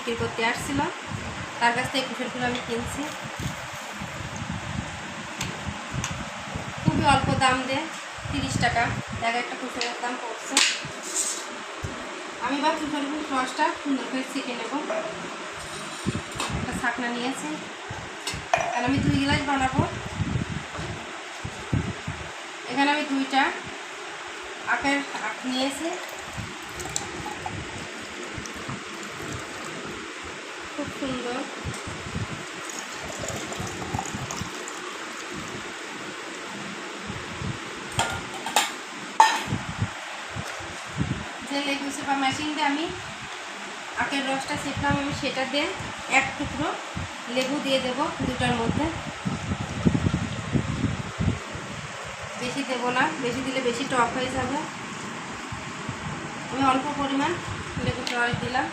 বিক্রি করতে আসছিল, তার কাছ থেকে কুসুরগুলো আমি কিনছি। খুবই অল্প দাম দিয়ে 30 টাকা এক একটা কুসুরের দাম পড়ছে। আমি বা কুসুরগুলো রসটা সুন্দর করে ছেঁকে নেব। একটা ছাকনা নিয়েছি, আর আমি 2 গ্লাস বানাবো। এখানে আমি 2টা আখের আখ নিয়েছি, খুব সুন্দর। যে লেবু চেপা মেশিন দিয়ে আমি আখের রসটা চেপলাম, আমি সেটা দিয়ে 1 টুকরো লেবু দিয়ে দেব 2টার মধ্যে। বেশি দেব না, বেশি দিলে বেশি টক হয়ে যাবে। আমি অল্প পরিমাণ লেবুর রস দিলাম।